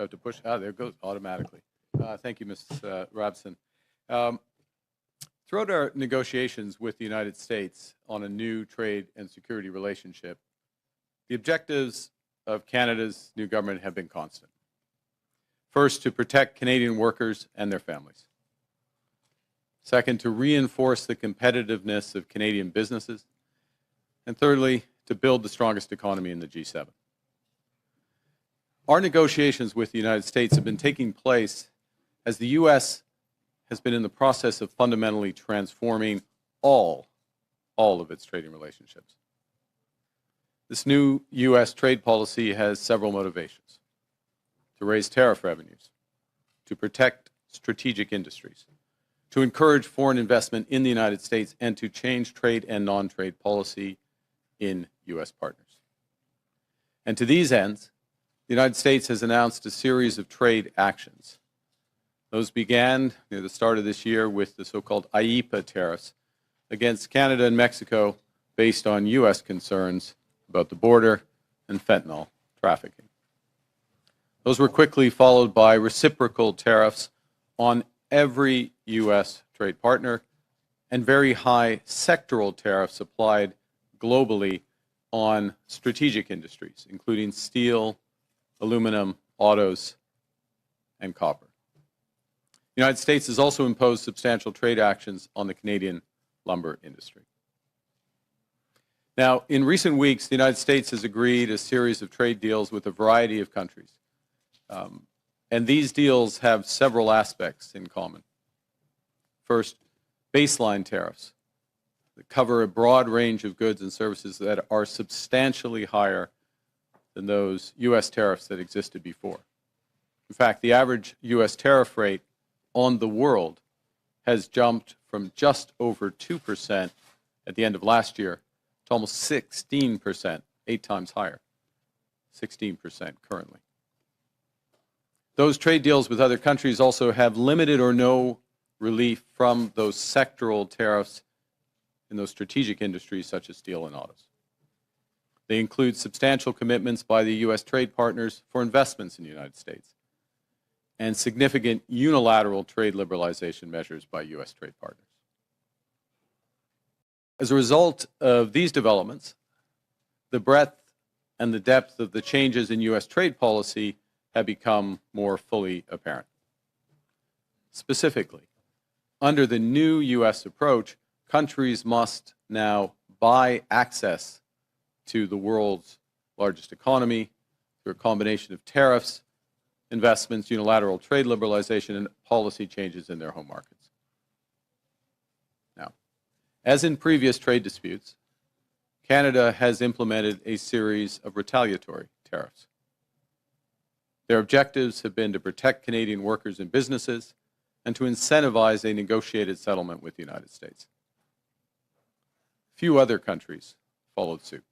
I have to push. Ah, there it goes automatically. Thank you, Ms. Robson. Throughout our negotiations with the United States on a new trade and security relationship, the objectives of Canada's new government have been constant. First, to protect Canadian workers and their families. Second, to reinforce the competitiveness of Canadian businesses. And thirdly, to build the strongest economy in the G7. Our negotiations with the United States have been taking place as the U.S. has been in the process of fundamentally transforming all of its trading relationships. This new U.S. trade policy has several motivations: to raise tariff revenues, to protect strategic industries, to encourage foreign investment in the United States, and to change trade and non-trade policy in U.S. partners. And to these ends, the United States has announced a series of trade actions. Those began near the start of this year with the so-called IEEPA tariffs against Canada and Mexico based on U.S. concerns about the border and fentanyl trafficking. Those were quickly followed by reciprocal tariffs on every U.S. trade partner and very high sectoral tariffs applied globally on strategic industries, including steel, aluminum, autos, and copper. The United States has also imposed substantial trade actions on the Canadian lumber industry. Now, in recent weeks, the United States has agreed a series of trade deals with a variety of countries. And these deals have several aspects in common. First, baseline tariffs that cover a broad range of goods and services that are substantially higher than those U.S. tariffs that existed before. In fact, the average U.S. tariff rate on the world has jumped from just over 2% at the end of last year to almost 16%, 8 times higher, 16% currently. Those trade deals with other countries also have limited or no relief from those sectoral tariffs in those strategic industries such as steel and autos. They include substantial commitments by the U.S. trade partners for investments in the United States and significant unilateral trade liberalization measures by U.S. trade partners. As a result of these developments, the breadth and the depth of the changes in U.S. trade policy have become more fully apparent. Specifically, under the new U.S. approach, countries must now buy access to the world's largest economy through a combination of tariffs, investments, unilateral trade liberalization, and policy changes in their home markets. Now, as in previous trade disputes, Canada has implemented a series of retaliatory tariffs. Their objectives have been to protect Canadian workers and businesses and to incentivize a negotiated settlement with the United States. Few other countries followed suit.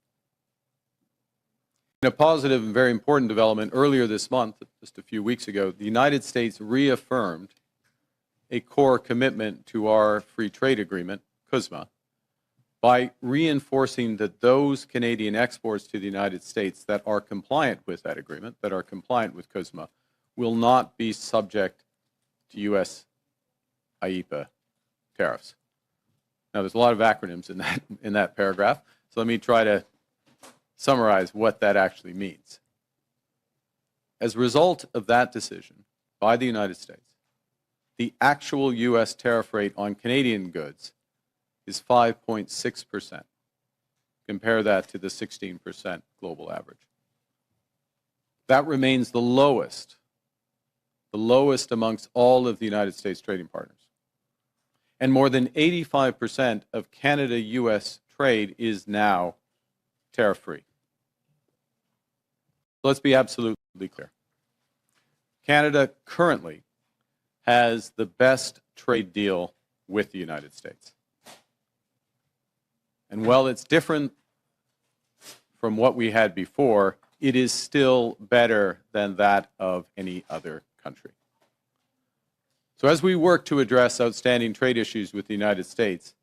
In a positive and very important development earlier this month, just a few weeks ago, the United States reaffirmed a core commitment to our free trade agreement, CUSMA, by reinforcing that those Canadian exports to the United States that are compliant with that agreement, that are compliant with CUSMA, will not be subject to U.S. IEEPA tariffs. Now, there's a lot of acronyms in that paragraph, so let me try to summarize what that actually means. As a result of that decision by the United States, the actual U.S. tariff rate on Canadian goods is 5.6%. Compare that to the 16% global average. That remains the lowest amongst all of the United States trading partners. And more than 85% of Canada-U.S. trade is now tariff-free. Let's be absolutely clear. Canada currently has the best trade deal with the United States. And while it's different from what we had before, it is still better than that of any other country. So as we work to address outstanding trade issues with the United States,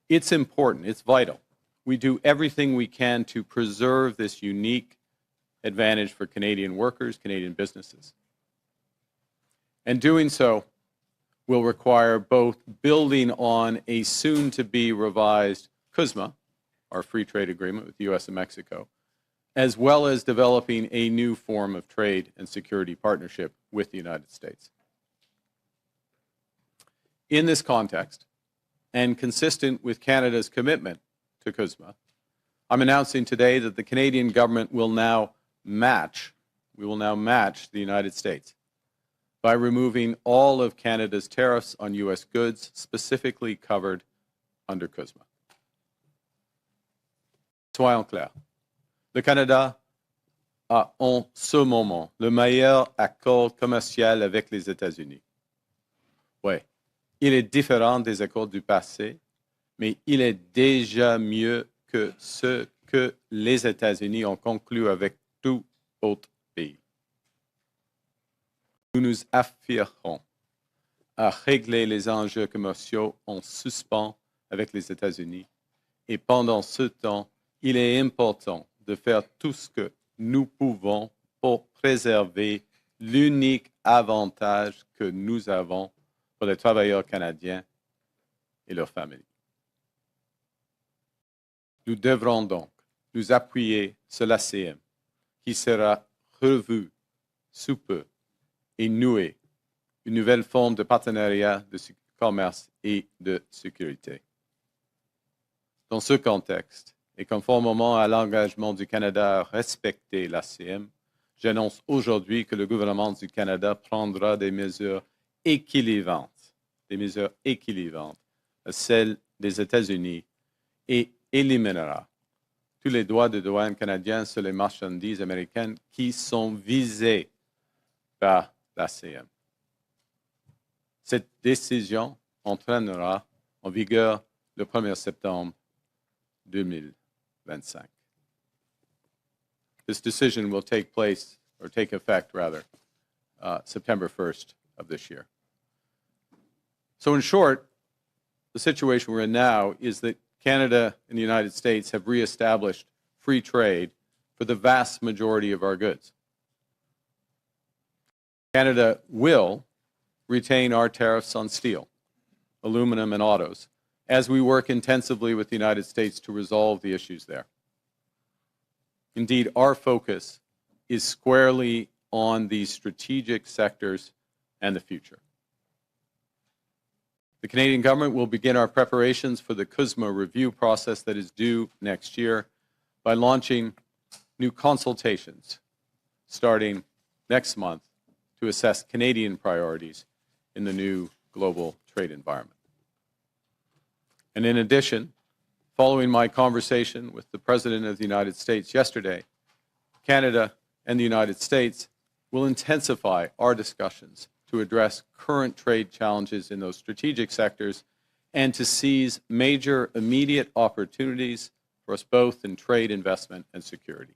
it's important, it's vital. We do everything we can to preserve this unique advantage for Canadian workers, Canadian businesses. And doing so will require both building on a soon-to-be revised CUSMA, our free trade agreement with the U.S. and Mexico, as well as developing a new form of trade and security partnership with the United States. In this context, and consistent with Canada's commitment to CUSMA, I'm announcing today that the Canadian government will now match the United States by removing all of Canada's tariffs on U.S. goods specifically covered under CUSMA. Soyons clairs, le Canada a en ce moment le meilleur accord commercial avec les États-Unis. Oui, il est différent des accords du passé, mais il est déjà mieux que ce que les États-Unis ont conclu avec tout autre pays. Nous nous affirmons à régler les enjeux commerciaux en suspens avec les États-Unis et pendant ce temps, il est important de faire tout ce que nous pouvons pour préserver l'unique avantage que nous avons pour les travailleurs canadiens et leurs familles. Nous devrons donc nous appuyer sur l'ACM qui sera revu sous peu et nouer une nouvelle forme de partenariat de commerce et de sécurité. Dans ce contexte, et conformément à l'engagement du Canada à respecter l'ACM, j'annonce aujourd'hui que le gouvernement du Canada prendra des mesures équilibrantes à celles des États-Unis et éliminera tous les droits de douane canadiens sur les marchandises américaines qui sont visées par l'ACM. Cette décision entraînera en vigueur le 1er septembre 2025. This decision will take effect, September 1st of this year. So in short, the situation we're in now is that Canada and the United States have reestablished free trade for the vast majority of our goods. Canada will retain our tariffs on steel, aluminum, and autos as we work intensively with the United States to resolve the issues there. Indeed, our focus is squarely on these strategic sectors and the future. The Canadian government will begin our preparations for the CUSMA review process that is due next year by launching new consultations starting next month to assess Canadian priorities in the new global trade environment. And in addition, following my conversation with the President of the United States yesterday, Canada and the United States will intensify our discussions to address current trade challenges in those strategic sectors and to seize major immediate opportunities for us both in trade, investment, and security.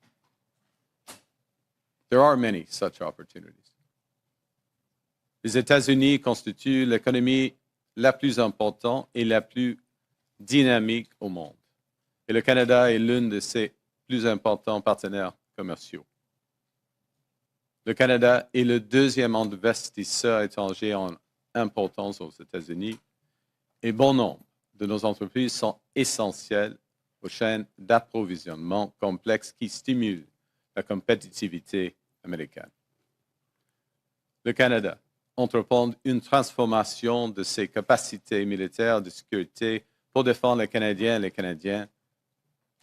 There are many such opportunities. Les États-Unis constituent l'économie la plus importante et la plus dynamique au monde. Et le Canada est l'un de ses plus importants partenaires commerciaux. Le Canada est le deuxième investisseur étranger en importance aux États-Unis et bon nombre de nos entreprises sont essentielles aux chaînes d'approvisionnement complexes qui stimulent la compétitivité américaine. Le Canada entreprend une transformation de ses capacités militaires de sécurité pour défendre les Canadiens et les Canadiens,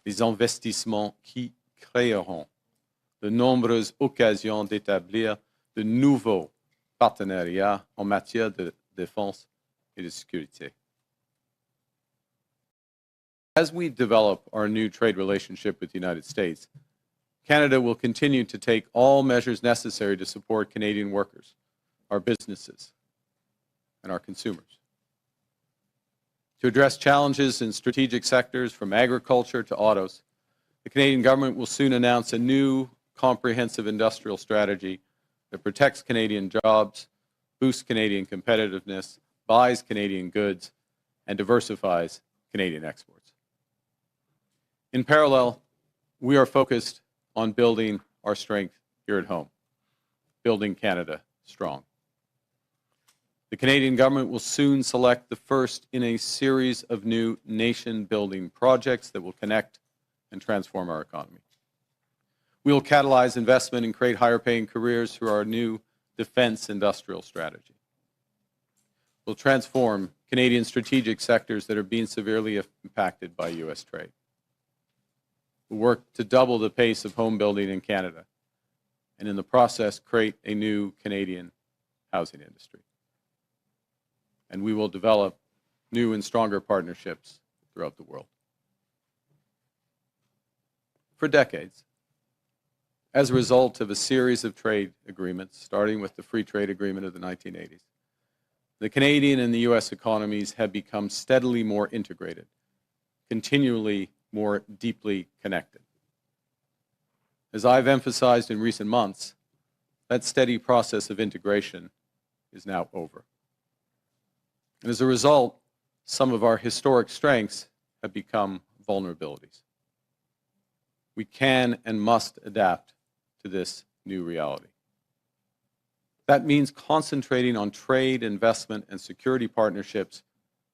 les investissements qui créeront de nombreuses occasions d'établir de nouveaux partenariats en matière de défense et de sécurité. As we develop our new trade relationship with the United States, Canada will continue to take all measures necessary to support Canadian workers, our businesses, and our consumers. To address challenges in strategic sectors from agriculture to autos, the Canadian government will soon announce a new comprehensive industrial strategy that protects Canadian jobs, boosts Canadian competitiveness, buys Canadian goods, and diversifies Canadian exports. In parallel, we are focused on building our strength here at home, building Canada strong. The Canadian government will soon select the first in a series of new nation-building projects that will connect and transform our economy. We will catalyze investment and create higher-paying careers through our new defense industrial strategy. We'll transform Canadian strategic sectors that are being severely impacted by U.S. trade. We'll work to double the pace of home building in Canada, and in the process, create a new Canadian housing industry. And we will develop new and stronger partnerships throughout the world. For decades, as a result of a series of trade agreements, starting with the Free Trade Agreement of the 1980s, the Canadian and the U.S. economies have become steadily more integrated, continually more deeply connected. As I've emphasized in recent months, that steady process of integration is now over. And as a result, some of our historic strengths have become vulnerabilities. We can and must adapt to this new reality. That means concentrating on trade, investment, and security partnerships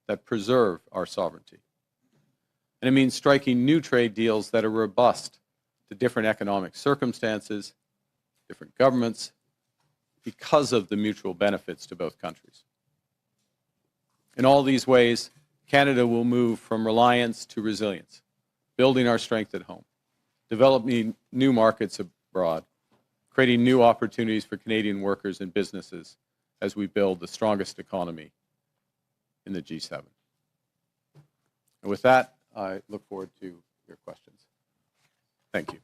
that preserve our sovereignty. And it means striking new trade deals that are robust to different economic circumstances, different governments, because of the mutual benefits to both countries. In all these ways, Canada will move from reliance to resilience, building our strength at home, developing new markets abroad, creating new opportunities for Canadian workers and businesses as we build the strongest economy in the G7. And with that, I look forward to your questions. Thank you.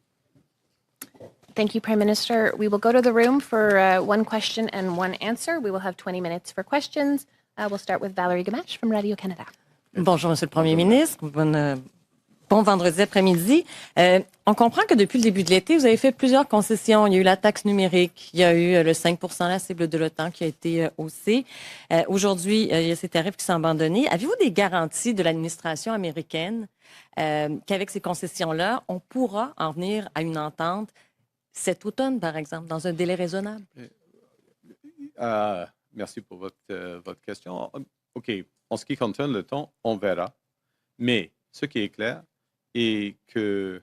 Thank you, Prime Minister. We will go to the room for one question and one answer. We will have 20 minutes for questions. We'll start with Valérie Gamache from Radio-Canada. Bonjour, Monsieur le Premier ministre. Bon vendredi après-midi. On comprend que depuis le début de l'été, vous avez fait plusieurs concessions. Il y a eu la taxe numérique, il y a eu le 5%, la cible de l'OTAN qui a été haussée. Aujourd'hui, il y a ces tarifs qui sont abandonnés. Avez-vous des garanties de l'administration américaine qu'avec ces concessions-là, on pourra en venir à une entente cet automne, par exemple, dans un délai raisonnable? Merci pour votre question. OK. En ce qui concerne le temps, on verra. Mais ce qui est clair est que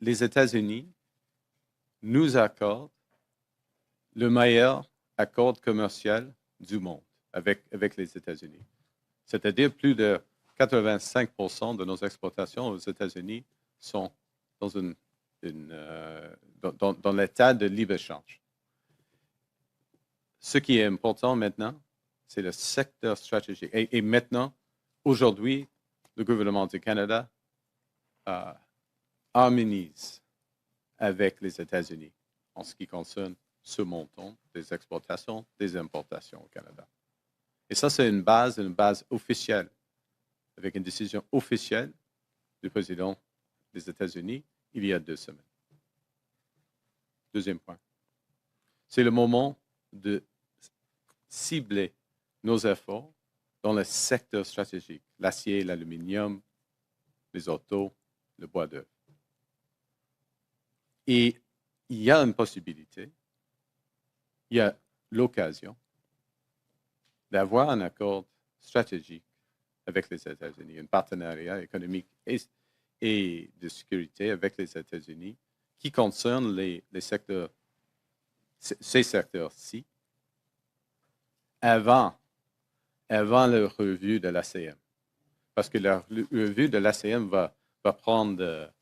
les États-Unis nous accordent le meilleur accord commercial du monde avec les États-Unis. C'est-à-dire plus de 85% de nos exportations aux États-Unis sont dans l'état de libre-échange. Ce qui est important maintenant, c'est le secteur stratégique. Et maintenant, aujourd'hui, le gouvernement du Canada harmonise avec les États-Unis en ce qui concerne ce montant des exportations, des importations au Canada. Et ça, c'est une base officielle, avec une décision officielle du président des États-Unis il y a 2 semaines. Deuxième point. C'est le moment de cibler nos efforts dans le secteur stratégique, l'acier, l'aluminium, les autos, le bois d'œuvre. Et il y a une possibilité, il y a l'occasion d'avoir un accord stratégique avec les États-Unis, un partenariat économique et de sécurité avec les États-Unis qui concerne les secteurs, ces secteurs-ci, avant la revue de l'ACM. Parce que la revue de l'ACM va prendre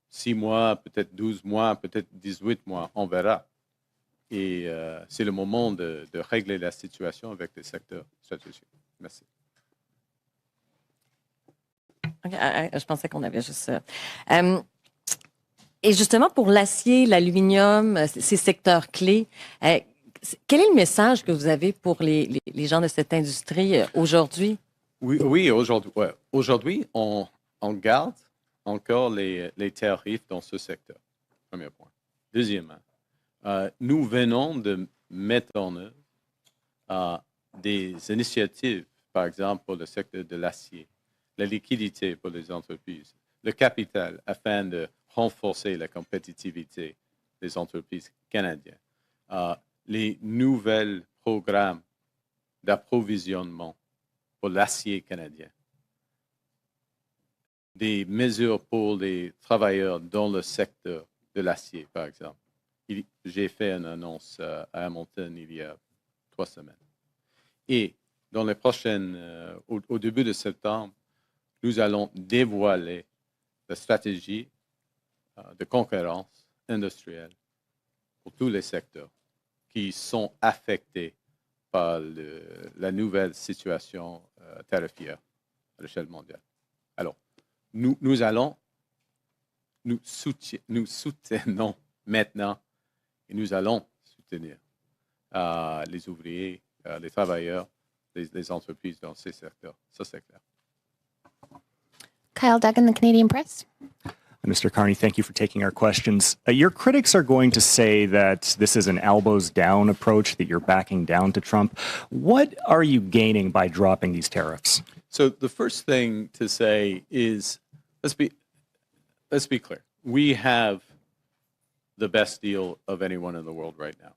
6 mois, peut-être 12 mois, peut-être 18 mois, on verra. Et c'est le moment de régler la situation avec les secteurs stratégiques. Merci. Okay, je pensais qu'on avait juste ça. Et justement, pour l'acier, l'aluminium, ces secteurs clés, quel est le message que vous avez pour les gens de cette industrie aujourd'hui? Oui, aujourd'hui, ouais. Aujourd'hui, on garde encore les tarifs dans ce secteur. Premier point. Deuxièmement, nous venons de mettre en œuvre des initiatives, par exemple pour le secteur de l'acier, la liquidité pour les entreprises, le capital afin de renforcer la compétitivité des entreprises canadiennes, les nouveaux programmes d'approvisionnement pour l'acier canadien, des mesures pour les travailleurs dans le secteur de l'acier, par exemple. J'ai fait une annonce à Hamilton il y a 3 semaines. Et dans les prochaines, au début de septembre, nous allons dévoiler la stratégie de concurrence industrielle pour tous les secteurs qui sont affectés par la nouvelle situation tarifaire à l'échelle mondiale. Alors, nous soutenons maintenant et nous allons soutenir les ouvriers, les travailleurs, les entreprises dans ces secteurs. Ça, c'est clair. Kyle Duggan, the Canadian Press. Mr. Carney, thank you for taking our questions. Your critics are going to say that this is an elbows down approach, that you're backing down to Trump. What are you gaining by dropping these tariffs? So the first thing to say is, let's be clear. We have the best deal of anyone in the world right now.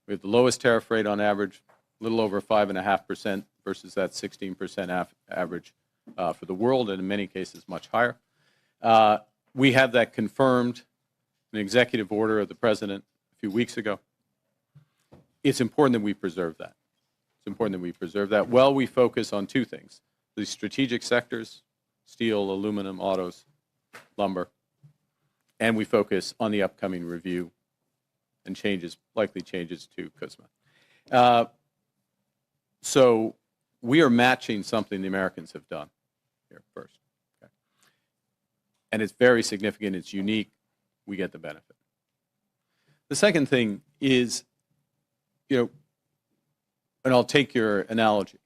We have the lowest tariff rate on average, a little over 5.5% versus that 16% average for the world, and in many cases much higher. We have that confirmed in an executive order of the president a few weeks ago. It's important that we preserve that. It's important that we preserve that while we focus on 2 things: the strategic sectors, steel, aluminum, autos, lumber, and we focus on the upcoming review and likely changes to CUSMA. So we are matching something the Americans have done here first. Okay? And it's very significant. It's unique. We get the benefit. The second thing is, and I'll take your analogy.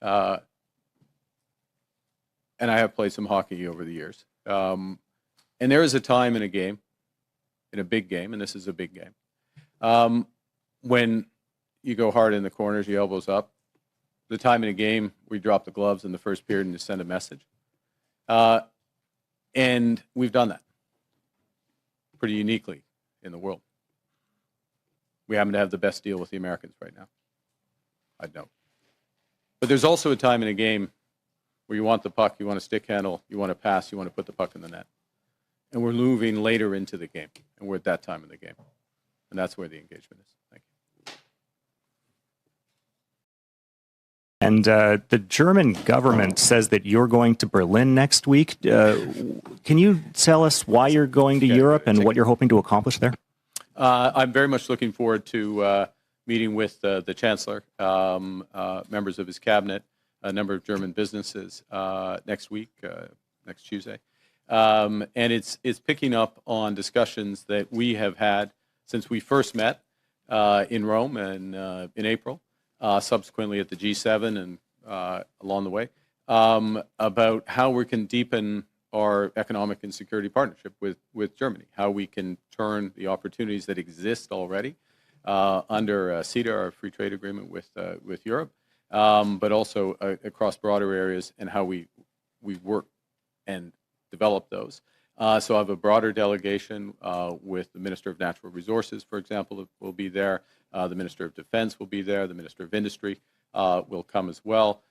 And I have played some hockey over the years. And there is a time in a game, in a big game, and this is a big game, when you go hard in the corners, your elbows up. The time in a game where you drop the gloves in the first period and you send a message. And we've done that pretty uniquely in the world. We happen to have the best deal with the Americans right now, I'd note. But there's also a time in a game where you want the puck, you want a stick handle, you want to pass, you want to put the puck in the net. And we're moving later into the game, and we're at that time in the game. And that's where the engagement is. Thank you. And the German government says that you're going to Berlin next week. Can you tell us why you're going to Europe and what you're hoping to accomplish there? I'm very much looking forward to meeting with the Chancellor, members of his cabinet, a number of German businesses next week, next Tuesday. And it's picking up on discussions that we have had since we first met in Rome and in April, subsequently at the G7 and along the way, about how we can deepen our economic and security partnership with Germany, how we can turn the opportunities that exist already under CETA, our free trade agreement with Europe, but also across broader areas, and how we work and develop those. So I have a broader delegation with the Minister of Natural Resources, for example, will be there. The Minister of Defense will be there. The Minister of Industry will come as well,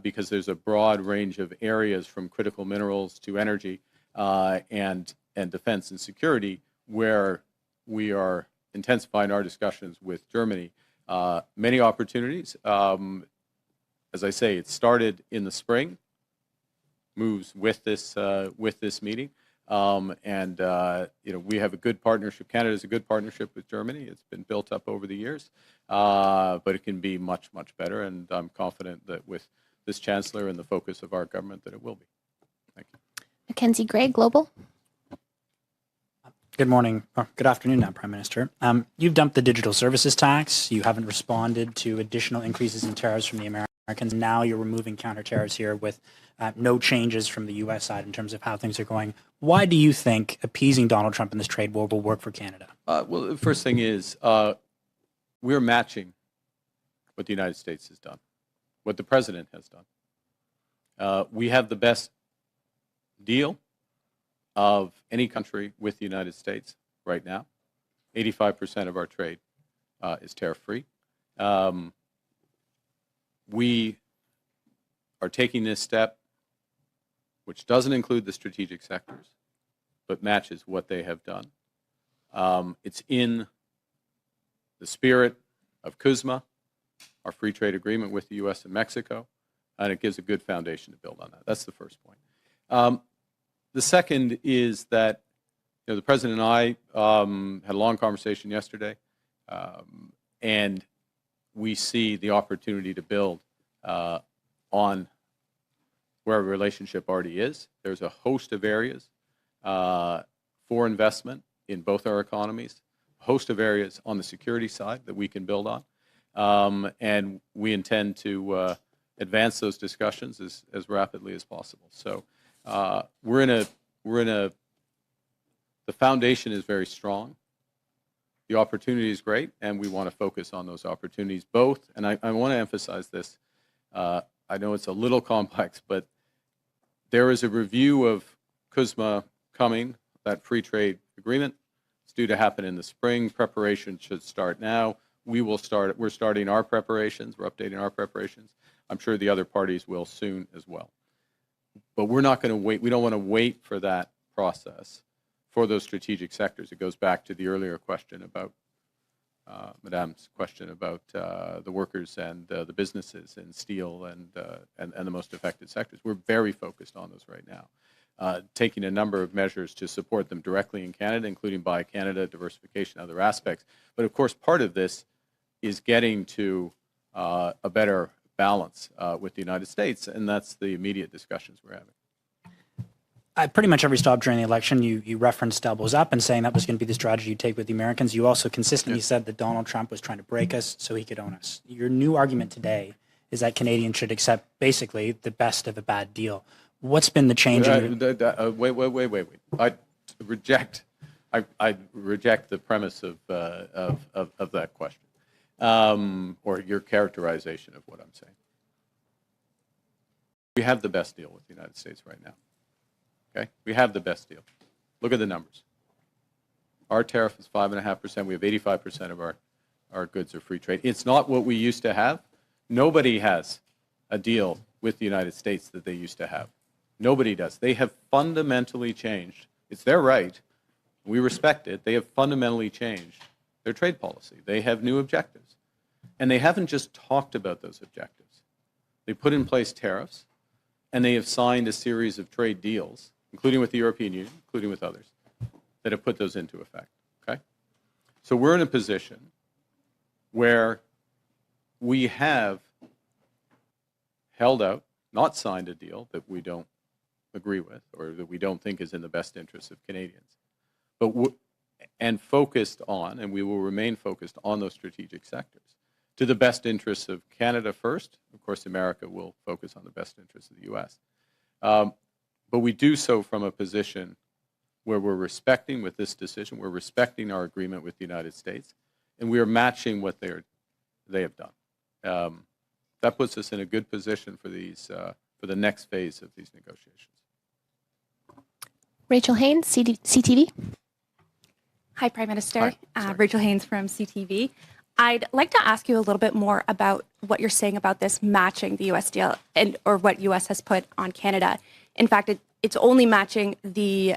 because there's a broad range of areas from critical minerals to energy and defense and security where we are intensifying our discussions with Germany. Many opportunities. As I say, it started in the spring, moves with this meeting, and we have a good partnership. Canada has a good partnership with Germany. It's been built up over the years, but it can be much, much better. And I'm confident that with this Chancellor and the focus of our government, that it will be. Thank you. Mackenzie Gray, Global. Good morning, or good afternoon now, Prime Minister. You've dumped the digital services tax. You haven't responded to additional increases in tariffs from the Americans. Now you're removing counter tariffs here with no changes from the U.S. side in terms of how things are going. Why do you think appeasing Donald Trump in this trade war will work for Canada? Well, the first thing is we're matching what the United States has done, what the President has done. We have the best deal of any country with the United States right now. 85% of our trade is tariff-free, We are taking this step, which doesn't include the strategic sectors, but matches what they have done. It's in the spirit of CUSMA, our free trade agreement with the U.S. and Mexico, and it gives a good foundation to build on that. That's the first point. The second is that the President and I had a long conversation yesterday, and we see the opportunity to build on where our relationship already is. There's a host of areas for investment in both our economies, a host of areas on the security side that we can build on, and we intend to advance those discussions as rapidly as possible. So the foundation is very strong. The opportunity is great, and we want to focus on those opportunities both. And I want to emphasize this. I know it's a little complex, but there is a review of CUSMA coming, that free trade agreement. It's due to happen in the spring. Preparation should start now. We're starting our preparations. We're updating our preparations. I'm sure the other parties will soon as well. But we're not going to wait. We don't want to wait for that process for those strategic sectors. It goes back to the earlier question about, Madame's question about the workers and the businesses in steel and the most affected sectors. We're very focused on those right now, taking a number of measures to support them directly in Canada, including Buy Canada, diversification, other aspects. But of course, part of this is getting to a better balance with the United States, and that's the immediate discussions we're having. Pretty much every stop during the election, you referenced elbows up and saying that was going to be the strategy you take with the Americans. You also consistently said that Donald Trump was trying to break us so he could own us. Your new argument today is that Canadians should accept basically the best of a bad deal. What's been the change? Wait. I reject the premise of that question, or your characterization of what I'm saying. We have the best deal with the United States right now. Okay, we have the best deal. Look at the numbers. Our tariff is 5.5%. We have 85% of our goods are free trade. It's not what we used to have. Nobody has a deal with the United States that they used to have. Nobody does. They have fundamentally changed. It's their right. We respect it. They have fundamentally changed their trade policy. They have new objectives. And they haven't just talked about those objectives. They put in place tariffs, and they have signed a series of trade deals, including with the European Union, including with others, that have put those into effect. Okay? So we're in a position where we have held out, not signed a deal that we don't agree with or that we don't think is in the best interest of Canadians, and focused on, and we will remain focused on those strategic sectors to the best interests of Canada first. Of course, America will focus on the best interests of the U.S. But we do so from a position where we're respecting, with this decision, we're respecting our agreement with the United States, and we are matching what they have done. That puts us in a good position for for the next phase of these negotiations. Rachel Haynes, CTV. Hi, Prime Minister. Hi. Rachel Haynes from CTV. I'd like to ask you a little bit more about what you're saying about this matching the U.S. deal or what U.S. has put on Canada. In fact, it's only matching the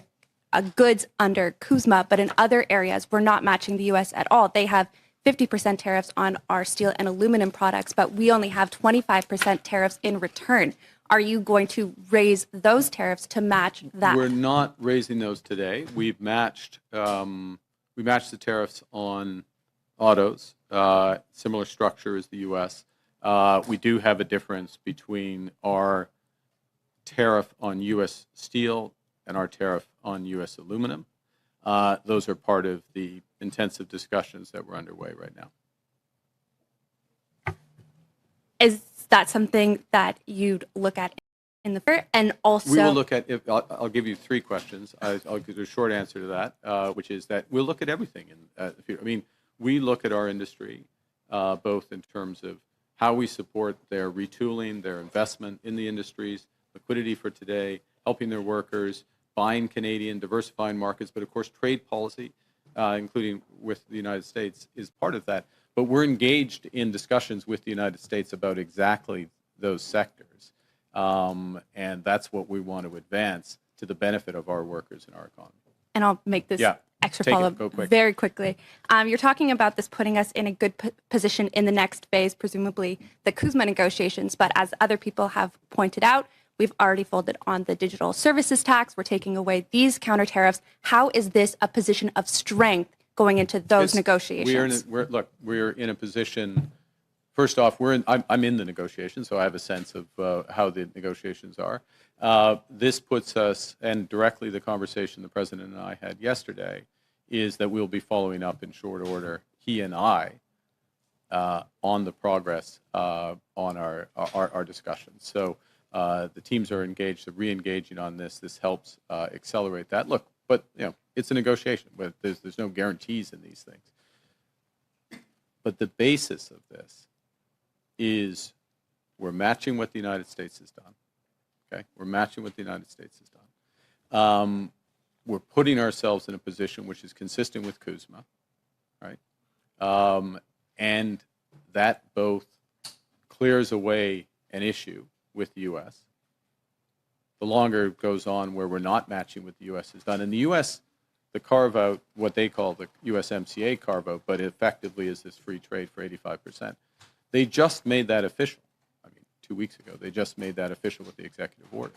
goods under CUSMA, but in other areas, we're not matching the U.S. at all. They have 50% tariffs on our steel and aluminum products, but we only have 25% tariffs in return. Are you going to raise those tariffs to match that? We're not raising those today. We've matched the tariffs on autos, similar structure as the U.S. We do have a difference between our tariff on U.S. steel and our tariff on U.S. aluminum. Those are part of the intensive discussions that we're underway right now. Is that something that you'd look at in the future? And also, we will look at. I'll give you three questions. I'll give you a short answer to that, which is that we'll look at everything. We look at our industry both in terms of how we support their retooling, their investment in the industries, liquidity for today, helping their workers, buying Canadian, diversifying markets, but of course trade policy, including with the United States, is part of that. but we're engaged in discussions with the United States about exactly those sectors. And that's what we want to advance to the benefit of our workers and our economy. And I'll make this extra Take it. follow-up Go quick. very quickly. You're talking about this putting us in a good position in the next phase, presumably the CUSMA negotiations. But as other people have pointed out, we've already folded on the digital services tax. We're taking away these counter tariffs. How is this a position of strength going into those negotiations? We're in a position. First off, I'm in the negotiations, so I have a sense of how the negotiations are. This puts us, and directly the conversation the President and I had yesterday, is that we'll be following up in short order, he and I, on the progress on our discussions. So the teams are engaged, re-engaging on this. This helps accelerate that. Look, but it's a negotiation. But there's no guarantees in these things. But the basis of this is we're matching what the United States has done. Okay, we're matching what the United States has done. We're putting ourselves in a position which is consistent with CUSMA, right? And that both clears away an issue with the U.S. The longer it goes on where we're not matching what the U.S. has done. And the U.S., the carve-out, what they call the USMCA carve-out, but effectively is this free trade for 85%. They just made that official. 2 weeks ago, they just made that official with the executive order.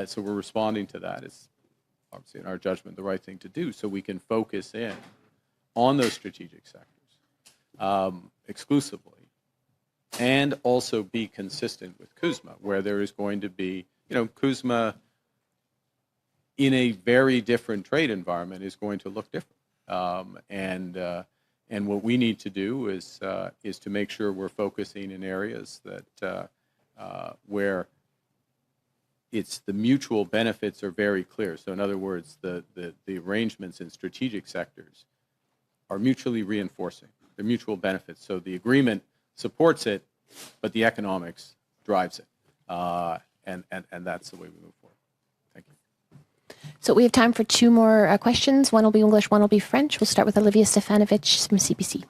So we're responding to that. It's obviously, in our judgment, the right thing to do so we can focus in on those strategic sectors exclusively and also be consistent with CUSMA, where there is going to be, CUSMA in a very different trade environment is going to look different. And what we need to do is to make sure we're focusing in areas that where it's the mutual benefits are very clear. So in other words, the arrangements in strategic sectors are mutually reinforcing. They're mutual benefits. So the agreement supports it, but the economics drives it. And that's the way we move forward. Thank you. So we have time for two more questions. One will be English, one will be French. We'll start with Olivia Stefanovich from CBC.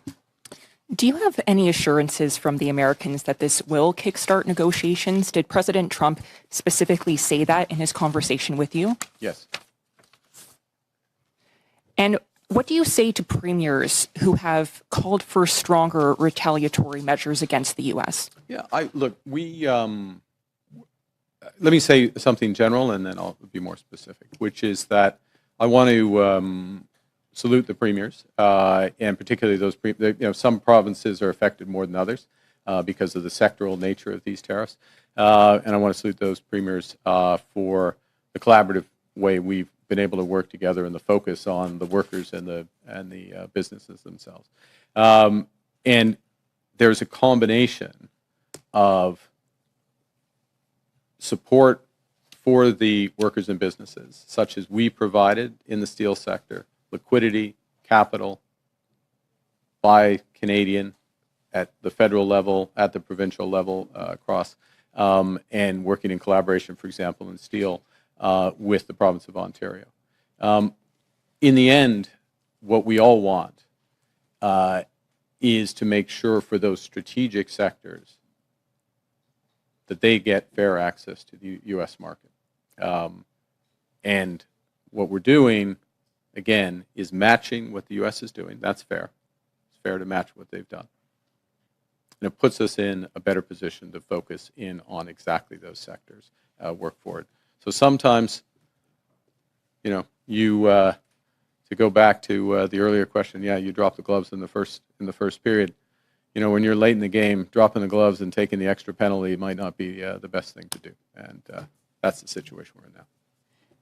Do you have any assurances from the Americans that this will kickstart negotiations? Did President Trump specifically say that in his conversation with you? Yes. And what do you say to premiers who have called for stronger retaliatory measures against the U.S.? Yeah, let me say something general, and then I'll be more specific, which is that I want to salute the premiers, and particularly those, some provinces are affected more than others because of the sectoral nature of these tariffs. And I want to salute those premiers for the collaborative way we've been able to work together and the focus on the workers and the businesses themselves. And there's a combination of support for the workers and businesses, such as we provided in the steel sector, liquidity, capital, by Canadian at the federal level, at the provincial level, across, and working in collaboration, for example, in steel with the province of Ontario. In the end, what we all want is to make sure for those strategic sectors that they get fair access to the U.S. market. And what we're doing, again, is matching what the U.S. is doing. That's fair. It's fair to match what they've done. And it puts us in a better position to focus in on exactly those sectors, work forward. So sometimes, to go back to the earlier question, you drop the gloves in the first period. When you're late in the game, dropping the gloves and taking the extra penalty might not be the best thing to do. And that's the situation we're in now.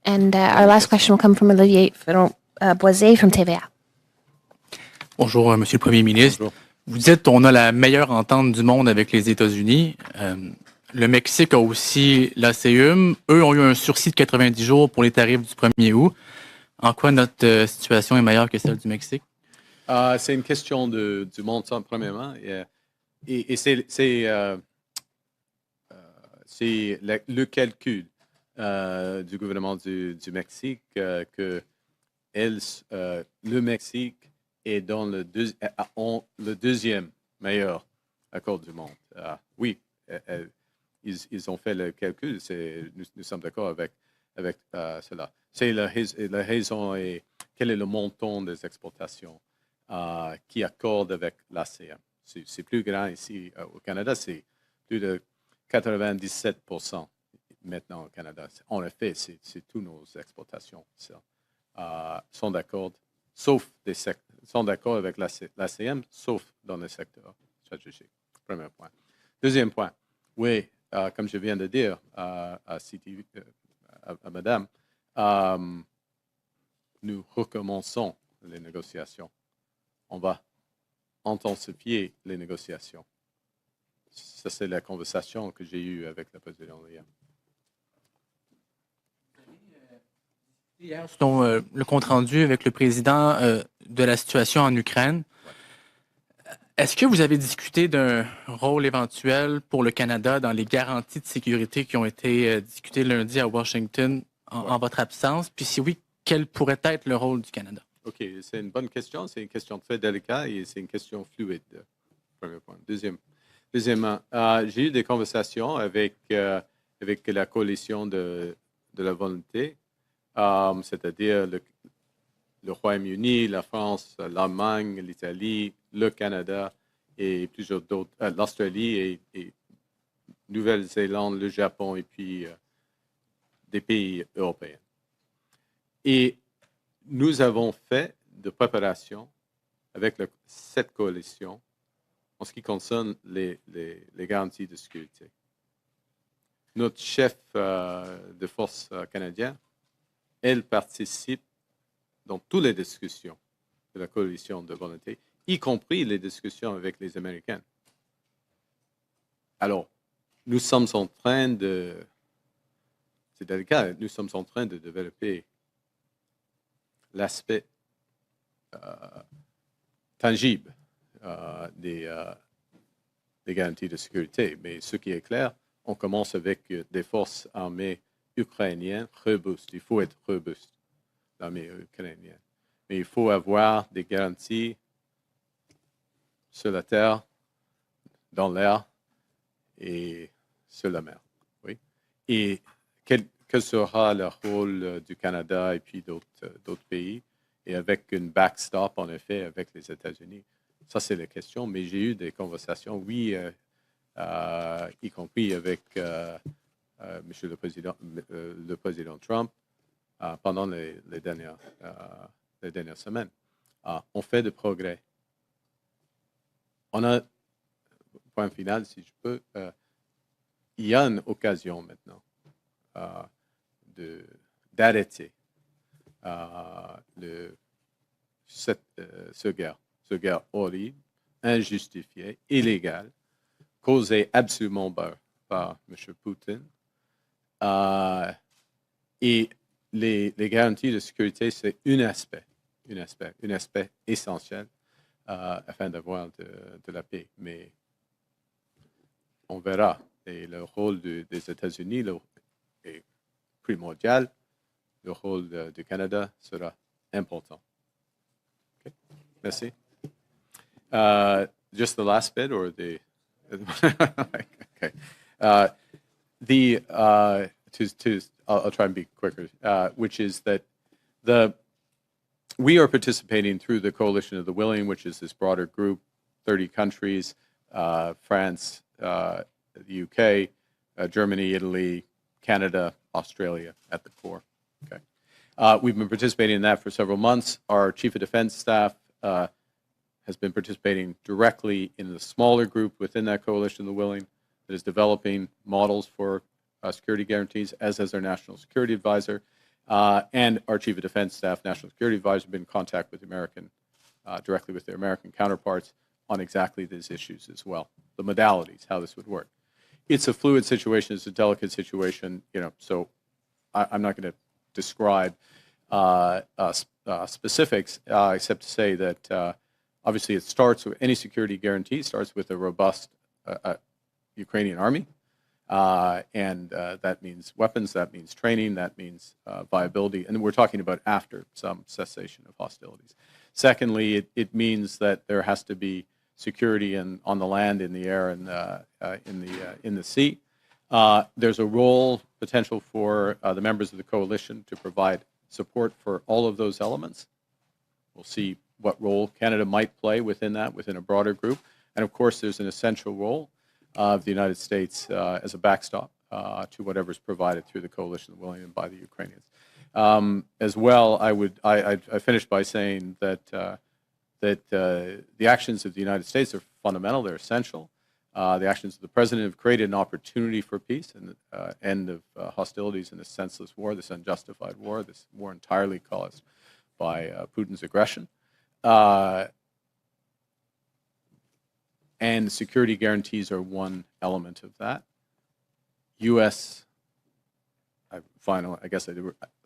And our last question will come from Olivier Boisé from TVA. Bonjour, Monsieur le Premier ministre. Bonjour. Vous dites on a la meilleure entente du monde avec les États-Unis. Le Mexique a aussi l'ACUM. Eux ont eu un sursis de 90 jours pour les tarifs du 1er août. En quoi notre situation est meilleure que celle du Mexique? C'est une question du montant, premièrement. Et c'est le calcul du gouvernement du Mexique que le Mexique est dans le deuxième meilleur accord du monde. Oui, ils ont fait le calcul, nous sommes d'accord avec cela. C'est la raison et quel est le montant des exportations qui accorde avec l'ASEAN. C'est plus grand ici au Canada, c'est plus de 97% maintenant au Canada. En effet, c'est toutes nos exportations sont d'accord, sont d'accord avec l'ASEAN, sauf dans le secteur stratégique. Premier point. Deuxième point, oui, comme je viens de dire à Madame, nous recommençons les négociations. On va intensifier les négociations. Ça, c'est la conversation que j'ai eue avec le président hier. Hier, selon le compte-rendu avec le président de la situation en Ukraine, est-ce que vous avez discuté d'un rôle éventuel pour le Canada dans les garanties de sécurité qui ont été discutées lundi à Washington en votre absence? Puis si oui, quel pourrait être le rôle du Canada? OK, c'est une bonne question. C'est une question très délicate et c'est une question fluide. Premier point. Deuxièmement, j'ai eu des conversations avec la coalition de la volonté, c'est-à-dire le Royaume-Uni, la France, l'Allemagne, l'Italie, le Canada et plusieurs d'autres, l'Australie et Nouvelle-Zélande, le Japon et puis des pays européens. Et nous avons fait de préparation avec cette coalition en ce qui concerne les garanties de sécurité. Notre chef de force canadien, elle participe dans toutes les discussions de la coalition de volonté, y compris les discussions avec les Américains. Alors, nous sommes en train de, c'est délicat, nous sommes en train de développer l'aspect tangible des garanties de sécurité. Mais ce qui est clair, on commence avec des forces armées ukrainiennes robustes. Il faut être robuste, l'armée ukrainienne. Mais il faut avoir des garanties sur la terre, dans l'air et sur la mer. Oui. Et quel sera le rôle du Canada et puis d'autres pays, et avec une backstop, en effet, avec les États-Unis. Ça, c'est la question, mais j'ai eu des conversations, oui, y compris avec Monsieur le Président Trump pendant les dernières semaines. On fait de progrès. On a, point final, si je peux, il y a une occasion maintenant d'arrêter ce guerre horrible, injustifiée, illégale, causée absolument par M. Poutine. Et les garanties de sécurité, c'est un aspect essentiel afin d'avoir de la paix. Mais on verra. Et le rôle des États-Unis est primordial. Le rôle du Canada sera important. Okay. Merci. Just the last bit or the... okay. I'll try and be quicker, which is that we are participating through the Coalition of the Willing, which is this broader group, 30 countries, France, the UK, Germany, Italy, Canada, Australia at the core. Okay. We've been participating in that for several months. Our Chief of Defense Staff has been participating directly in the smaller group within that Coalition of the Willing that is developing models for security guarantees, as has our National Security Advisor. And our Chief of Defense Staff, National Security Advisor, have been in contact with directly with their American counterparts on exactly these issues as well, the modalities, how this would work. It's a fluid situation, it's a delicate situation, so I'm not going to describe specifics, except to say that obviously it starts with any security guarantee starts with a robust Ukrainian army, And that means weapons, that means training, that means viability. And we're talking about after some cessation of hostilities. Secondly, it means that there has to be security on the land, in the air, and in the sea. There's a role potential for the members of the coalition to provide support for all of those elements. We'll see what role Canada might play within that, within a broader group. And of course, there's an essential role of the United States as a backstop to whatever's provided through the coalition willing and by the Ukrainians. As well, I finished by saying that the actions of the United States are fundamental, they're essential. The actions of the President have created an opportunity for peace and the end of hostilities in this senseless war, this unjustified war, this war entirely caused by Putin's aggression. And security guarantees are one element of that.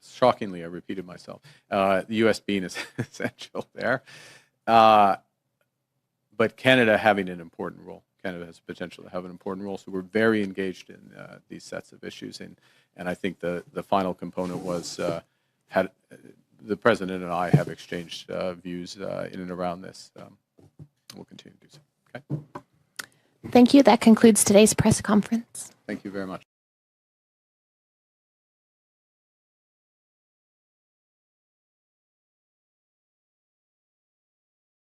Shockingly, I repeated myself. The U.S. being essential there. But Canada having an important role. Canada has the potential to have an important role. So we're very engaged in these sets of issues. And I think the final component was the President and I have exchanged views in and around this. We'll continue to do so. Okay. Thank you. That concludes today's press conference. Thank you very much.